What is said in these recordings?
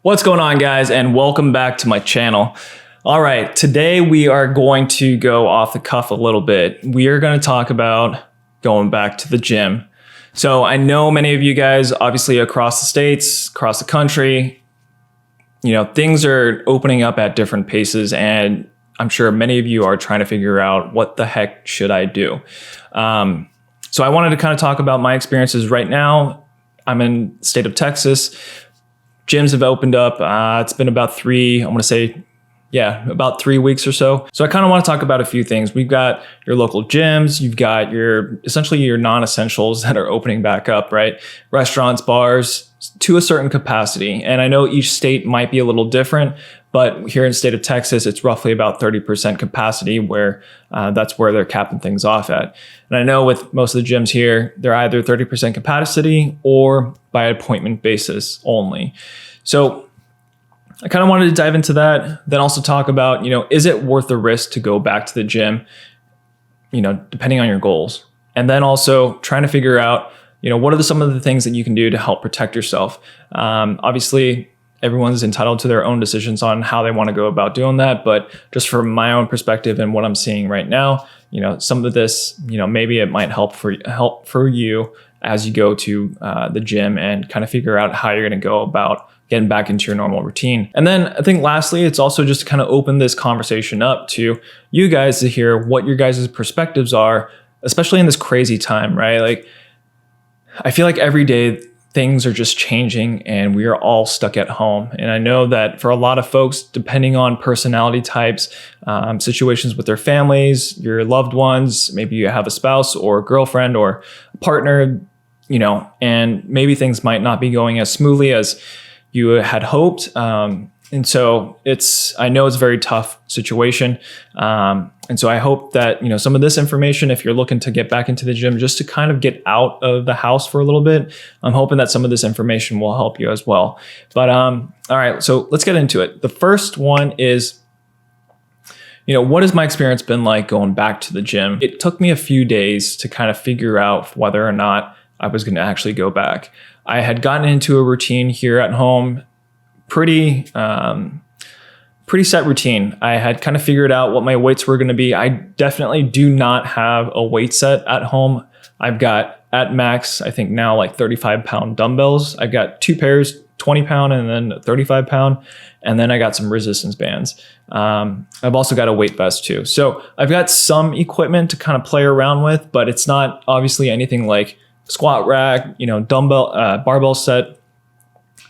What's going on, guys, and welcome back to my channel. All right, today we are going to go off the cuff a little bit. We are going to talk about going back to the gym. So I know many of you guys, obviously across the states, across the country, things are opening up at different paces, and I'm sure many of you are trying to figure out what the heck should I do. So I wanted to kind of talk about my experiences right now. I'm in the state of Texas. Gyms have opened up. It's been about about 3 weeks or so. So I kind of want to talk about a few things. We've got your local gyms. You've got essentially your non-essentials that are opening back up, right? Restaurants, bars, to a certain capacity. And I know each state might be a little different, but here in the state of Texas, it's roughly about 30% capacity where that's where they're capping things off at. And I know with most of the gyms here, they're either 30% capacity or by appointment basis only. So I kind of wanted to dive into that, then also talk about, is it worth the risk to go back to the gym, depending on your goals? And then also trying to figure out, what are some of the things that you can do to help protect yourself? Obviously, everyone's entitled to their own decisions on how they want to go about doing that. But just from my own perspective and what I'm seeing right now, some of this, maybe it might help for you as you go to the gym and kind of figure out how you're going to go about getting back into your normal routine. And then I think lastly, it's also just to kind of open this conversation up to you guys to hear what your guys' perspectives are, especially in this crazy time, right? Like, I feel like every day things are just changing and we are all stuck at home. And I know that for a lot of folks, depending on personality types, situations with their families, your loved ones, maybe you have a spouse or a girlfriend or a partner, and maybe things might not be going as smoothly as you had hoped. And so I know it's a very tough situation. And so I hope that, some of this information, if you're looking to get back into the gym, just to kind of get out of the house for a little bit, I'm hoping that some of this information will help you as well. But, all right, so let's get into it. The first one is, what has my experience been like going back to the gym? It took me a few days to kind of figure out whether or not I was going to actually go back. I had gotten into a routine here at home, pretty set routine. I had kind of figured out what my weights were going to be. I definitely do not have a weight set at home. I've got at max, I think now like 35-pound dumbbells. I've got 2 pairs, 20-pound and then 35-pound. And then I got some resistance bands. I've also got a weight vest too. So I've got some equipment to kind of play around with, but it's not obviously anything like squat rack, dumbbell, barbell set,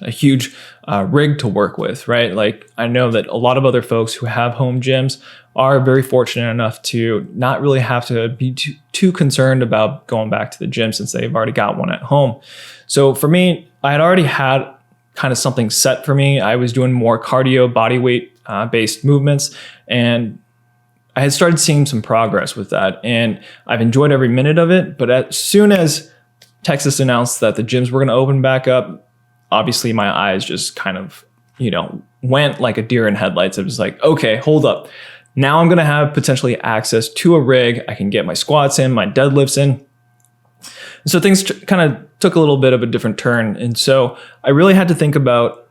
a huge rig to work with, right? Like, I know that a lot of other folks who have home gyms are very fortunate enough to not really have to be too concerned about going back to the gym since they've already got one at home. So for me, I had already had kind of something set for me. I was doing more cardio, body weight based movements, and I had started seeing some progress with that. And I've enjoyed every minute of it. But as soon as Texas announced that the gyms were going to open back up, obviously my eyes just kind of, went like a deer in headlights. It was like, okay, hold up. Now I'm going to have potentially access to a rig. I can get my squats in, my deadlifts in. So things kind of took a little bit of a different turn. And so I really had to think about,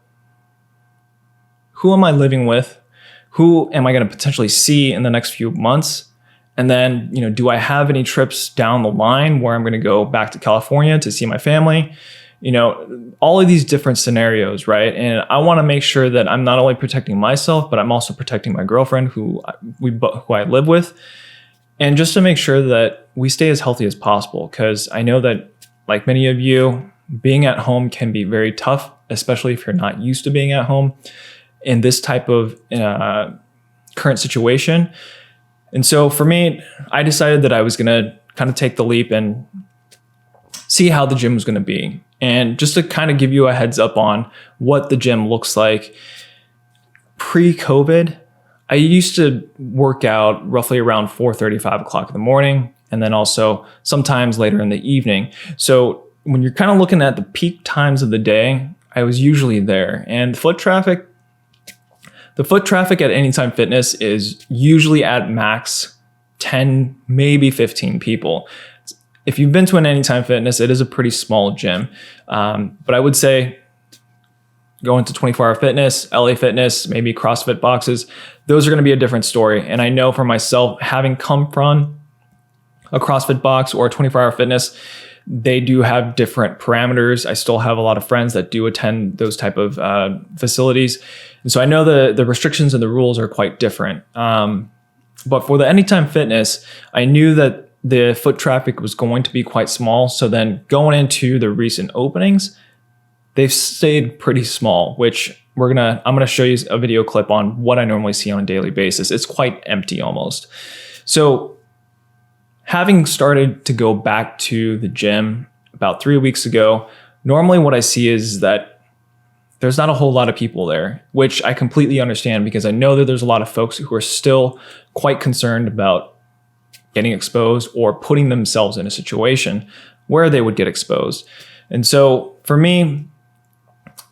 who am I living with? Who am I going to potentially see in the next few months? And then, do I have any trips down the line where I'm going to go back to California to see my family? All of these different scenarios, right? And I want to make sure that I'm not only protecting myself, but I'm also protecting my girlfriend who I live with. And just to make sure that we stay as healthy as possible. Because I know that, like many of you, being at home can be very tough, especially if you're not used to being at home in this type of current situation. And so for me, I decided that I was going to kind of take the leap and see how the gym was going to be. And just to kind of give you a heads up on what the gym looks like pre-COVID, I used to work out roughly around 4:30, 5 o'clock in the morning, and then also sometimes later in the evening. So when you're kind of looking at the peak times of the day, I was usually there. And the foot traffic at Anytime Fitness is usually at max 10, maybe 15 people. If you've been to an Anytime Fitness, it is a pretty small gym. But I would say go into 24-hour fitness, LA Fitness, maybe CrossFit boxes, those are going to be a different story. And I know for myself, having come from a CrossFit box or 24-hour fitness, they do have different parameters. I still have a lot of friends that do attend those type of facilities. And so I know the restrictions and the rules are quite different. But for the Anytime Fitness, I knew that the foot traffic was going to be quite small. So then going into the recent openings, they've stayed pretty small, which I'm gonna show you a video clip on what I normally see on a daily basis. It's quite empty almost. So having started to go back to the gym about 3 weeks ago, normally what I see is that there's not a whole lot of people there, which I completely understand because I know that there's a lot of folks who are still quite concerned about getting exposed or putting themselves in a situation where they would get exposed. And so for me,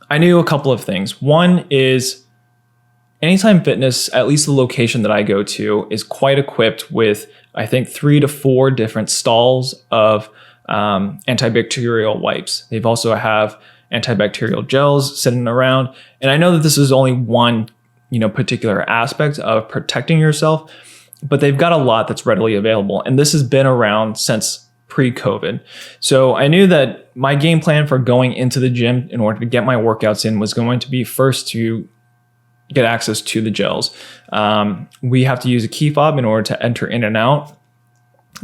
I knew a couple of things. One is Anytime Fitness, at least the location that I go to, is quite equipped with, I think, 3 to 4 different stalls of antibacterial wipes. They've also have antibacterial gels sitting around. And I know that this is only one, particular aspect of protecting yourself, but they've got a lot that's readily available. And this has been around since pre-COVID. So I knew that my game plan for going into the gym in order to get my workouts in was going to be first to get access to the gels. We have to use a key fob in order to enter in and out.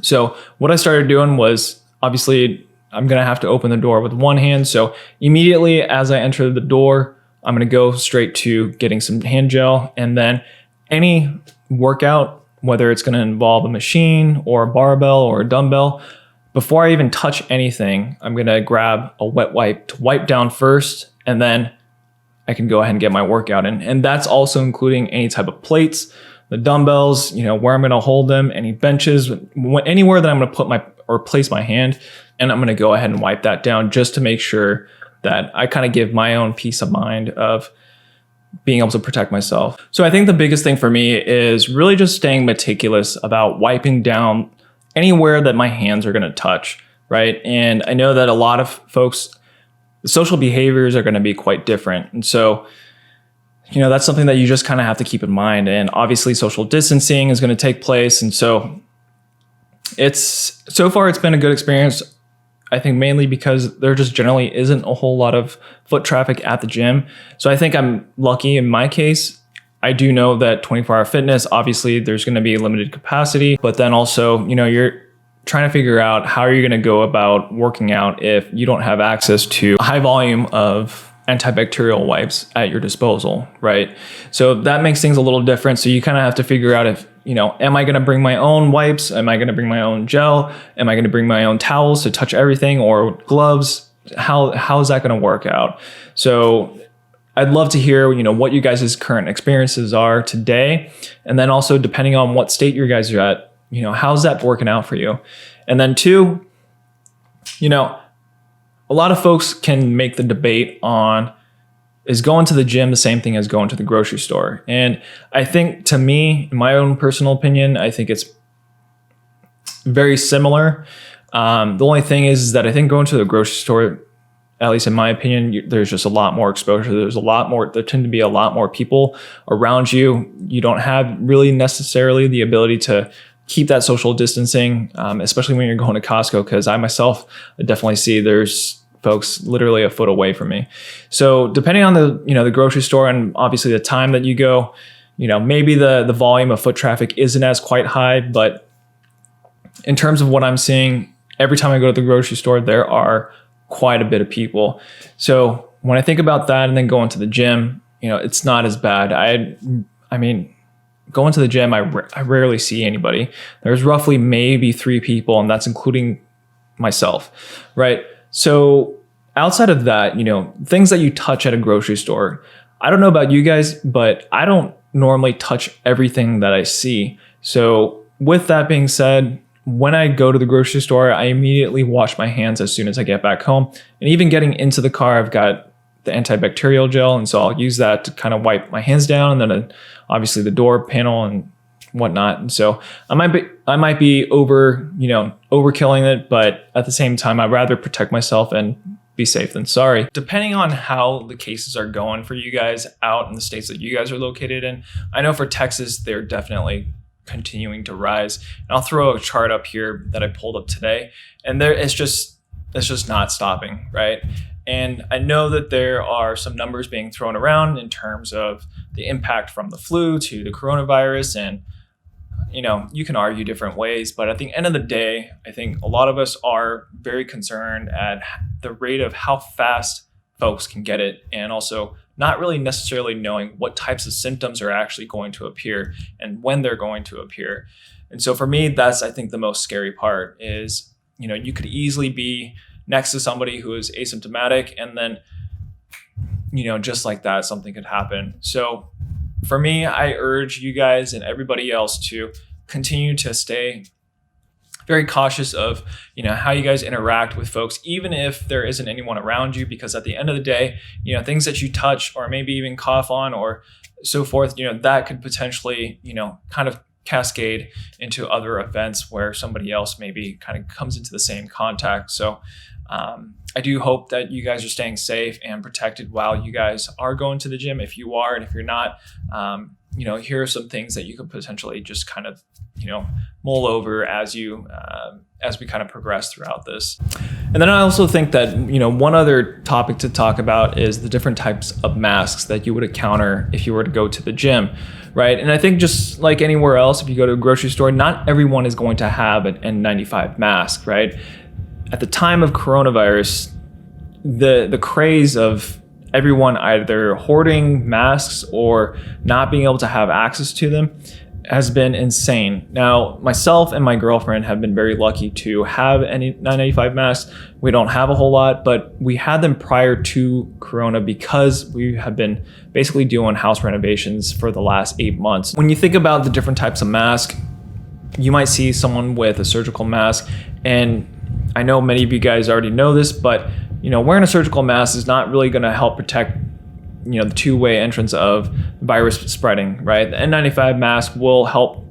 So what I started doing was, obviously, I'm going to have to open the door with one hand. So immediately as I enter the door, I'm going to go straight to getting some hand gel. And then any workout, whether it's going to involve a machine or a barbell or a dumbbell, before I even touch anything, I'm going to grab a wet wipe to wipe down first, and then I can go ahead and get my workout in. And that's also including any type of plates, the dumbbells, where I'm going to hold them, any benches, anywhere that I'm going to put place my hand, and I'm going to go ahead and wipe that down just to make sure that I kind of give my own peace of mind of being able to protect myself. So I think the biggest thing for me is really just staying meticulous about wiping down anywhere that my hands are going to touch, right? And I know that a lot of folks, the social behaviors are going to be quite different. And so, that's something that you just kind of have to keep in mind. And obviously social distancing is going to take place. And so so far it's been a good experience. I think mainly because there just generally isn't a whole lot of foot traffic at the gym. So I think I'm lucky in my case. I do know that 24-hour fitness, obviously there's going to be limited capacity, but then also, you're trying to figure out how are you going to go about working out if you don't have access to a high volume of antibacterial wipes at your disposal, right? So that makes things a little different. So you kind of have to figure out if, am I going to bring my own wipes? Am I going to bring my own gel? Am I going to bring my own towels to touch everything, or gloves? How is that going to work out? So I'd love to hear, what you guys' current experiences are today. And then also depending on what state you guys are at, how's that working out for you? And then 2, a lot of folks can make the debate on, is going to the gym the same thing as going to the grocery store? And I think, to me, in my own personal opinion, I think it's very similar. The only thing is that I think going to the grocery store, at least in my opinion, there's just a lot more exposure. There tend to be a lot more people around you. You don't have really necessarily the ability to keep that social distancing, especially when you're going to Costco, because I myself definitely see there's folks literally a foot away from me. So depending on the grocery store and obviously the time that you go, maybe the volume of foot traffic isn't as quite high, but in terms of what I'm seeing, every time I go to the grocery store, there are quite a bit of people. So when I think about that and then going to the gym, it's not as bad. I mean, going to the gym, I rarely see anybody. There's roughly maybe 3 people, and that's including myself, right? So outside of that, things that you touch at a grocery store, I don't know about you guys, but I don't normally touch everything that I see. So with that being said, when I go to the grocery store, I immediately wash my hands as soon as I get back home. And even getting into the car, I've got the antibacterial gel, and so I'll use that to kind of wipe my hands down, and then obviously the door panel and whatnot. And so I might be overkilling it, but at the same time, I'd rather protect myself and be safe than sorry. Depending on how the cases are going for you guys out in the states that you guys are located in, I know for Texas, they're definitely continuing to rise. And I'll throw a chart up here that I pulled up today, and it's just not stopping, right? And I know that there are some numbers being thrown around in terms of the impact from the flu to the coronavirus, and you can argue different ways, but at the end of the day, I think a lot of us are very concerned at the rate of how fast folks can get it, and also not really necessarily knowing what types of symptoms are actually going to appear and when they're going to appear. And so for me, that's, I think, the most scary part is, you could easily be next to somebody who is asymptomatic, and then, just like that, something could happen. So for me, I urge you guys and everybody else to continue to stay very cautious of, how you guys interact with folks, even if there isn't anyone around you, because at the end of the day, things that you touch or maybe even cough on or so forth, that could potentially, kind of cascade into other events where somebody else maybe kind of comes into the same contact. So I do hope that you guys are staying safe and protected while you guys are going to the gym. If you are, and if you're not, here are some things that you could potentially just kind of, mull over as we kind of progress throughout this. And then I also think that, one other topic to talk about is the different types of masks that you would encounter if you were to go to the gym, right? And I think just like anywhere else, if you go to a grocery store, not everyone is going to have an N95 mask, right? At the time of coronavirus, the craze of everyone either hoarding masks or not being able to have access to them has been insane. Now, myself and my girlfriend have been very lucky to have any N95 masks. We don't have a whole lot, but we had them prior to Corona because we have been basically doing house renovations for the last 8 months. When you think about the different types of masks, you might see someone with a surgical mask, and I know many of you guys already know this, but wearing a surgical mask is not really going to help protect the two-way entrance of virus spreading, right? The N95 mask will help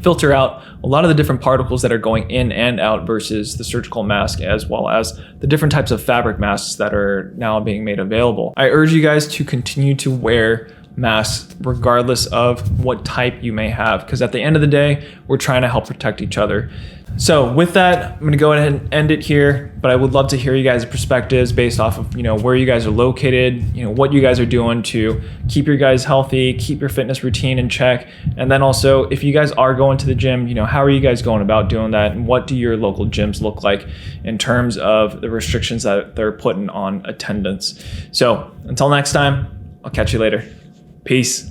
filter out a lot of the different particles that are going in and out versus the surgical mask, as well as the different types of fabric masks that are now being made available. I urge you guys to continue to wear masks regardless of what type you may have, because at the end of the day, we're trying to help protect each other. So with that, I'm going to go ahead and end it here, but I would love to hear you guys' perspectives based off of, where you guys are located, what you guys are doing to keep your guys healthy, keep your fitness routine in check. And then also, if you guys are going to the gym, how are you guys going about doing that? And what do your local gyms look like in terms of the restrictions that they're putting on attendance? So until next time, I'll catch you later. Peace.